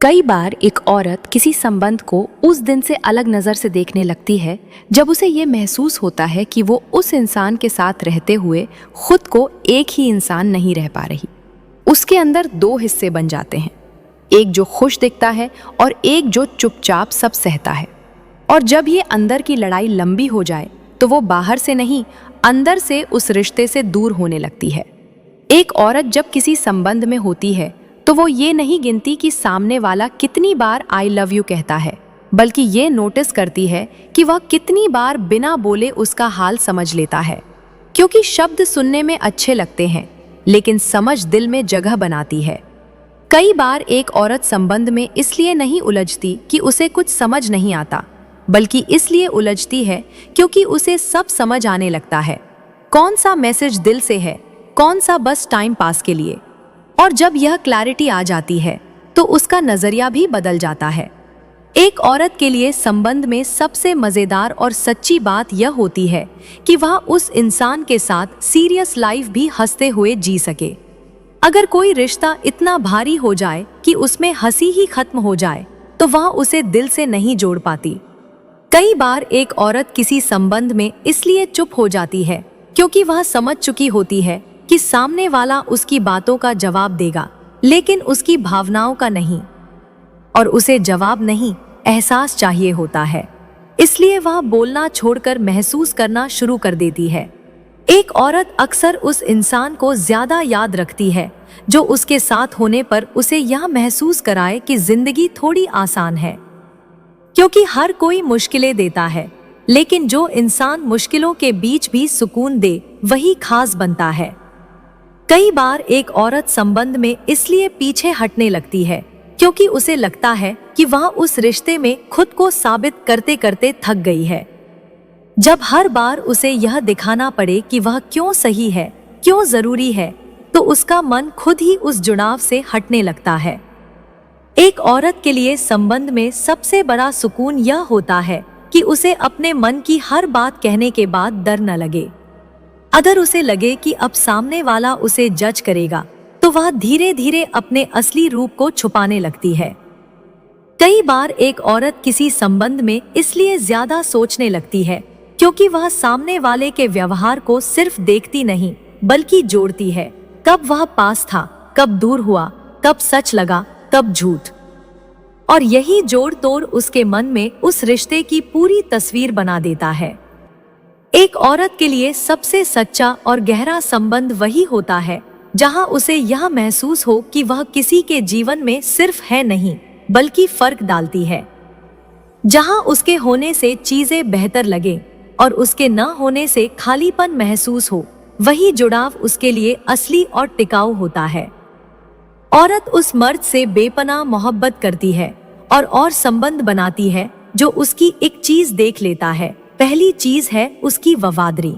कई बार एक औरत किसी संबंध को उस दिन से अलग नज़र से देखने लगती है जब उसे ये महसूस होता है कि वो उस इंसान के साथ रहते हुए खुद को एक ही इंसान नहीं रह पा रही। उसके अंदर दो हिस्से बन जाते हैं, एक जो खुश दिखता है और एक जो चुपचाप सब सहता है। और जब ये अंदर की लड़ाई लंबी हो जाए तो वो बाहर से नहीं, अंदर से उस रिश्ते से दूर होने लगती है। एक औरत जब किसी संबंध में होती है तो वो ये नहीं गिनती कि सामने वाला कितनी बार आई लव यू कहता है, बल्कि ये नोटिस करती है कि वह कितनी बार बिना बोले उसका हाल समझ लेता है। क्योंकि शब्द सुनने में अच्छे लगते हैं लेकिन समझ दिल में जगह बनाती है। कई बार एक औरत संबंध में इसलिए नहीं उलझती कि उसे कुछ समझ नहीं आता, बल्कि इसलिए उलझती है क्योंकि उसे सब समझ आने लगता है। कौन सा मैसेज दिल से है, कौन सा बस टाइम पास के लिए। और जब यह क्लैरिटी आ जाती है तो उसका नजरिया भी बदल जाता है। एक औरत के लिए संबंध में सबसे मजेदार और सच्ची बात यह होती है कि वह उस इंसान के साथ सीरियस लाइफ भी हंसते हुए जी सके। अगर कोई रिश्ता इतना भारी हो जाए कि उसमें हंसी ही खत्म हो जाए तो वह उसे दिल से नहीं जोड़ पाती। कई बार एक औरत किसी संबंध में इसलिए चुप हो जाती है क्योंकि वह समझ चुकी होती है कि सामने वाला उसकी बातों का जवाब देगा लेकिन उसकी भावनाओं का नहीं, और उसे जवाब नहीं, एहसास चाहिए होता है। इसलिए वह बोलना छोड़कर महसूस करना शुरू कर देती है। एक औरत अक्सर उस इंसान को ज्यादा याद रखती है जो उसके साथ होने पर उसे यह महसूस कराए कि जिंदगी थोड़ी आसान है। क्योंकि हर कोई मुश्किलें देता है, लेकिन जो इंसान मुश्किलों के बीच भी सुकून दे वही खास बनता है। कई बार एक औरत संबंध में इसलिए पीछे हटने लगती है क्योंकि उसे लगता है कि वह उस रिश्ते में खुद को साबित करते करते थक गई है। जब हर बार उसे यह दिखाना पड़े कि वह क्यों सही है, क्यों जरूरी है, तो उसका मन खुद ही उस जुड़ाव से हटने लगता है। एक औरत के लिए संबंध में सबसे बड़ा सुकून यह होता है कि उसे अपने मन की हर बात कहने के बाद डर न लगे। अगर उसे लगे कि अब सामने वाला उसे जज करेगा तो वह धीरे धीरे अपने असली रूप को छुपाने लगती है। कई बार एक औरत किसी संबंध में इसलिए ज्यादा सोचने लगती है क्योंकि वह सामने वाले के व्यवहार को सिर्फ देखती नहीं बल्कि जोड़ती है। कब वह पास था, कब दूर हुआ, कब सच लगा, कब झूठ। और यही जोड़ तोड़ उसके मन में उस रिश्ते की पूरी तस्वीर बना देता है। एक औरत के लिए सबसे सच्चा और गहरा संबंध वही होता है जहां उसे यह महसूस हो कि वह किसी के जीवन में सिर्फ है नहीं बल्कि फर्क डालती है। जहां उसके होने से चीजें बेहतर लगे और उसके न होने से खालीपन महसूस हो, वही जुड़ाव उसके लिए असली और टिकाऊ होता है। औरत उस मर्द से बेपनाह मोहब्बत करती है और संबंध बनाती है जो उसकी एक चीज देख लेता है। पहली चीज है उसकी वफादारी।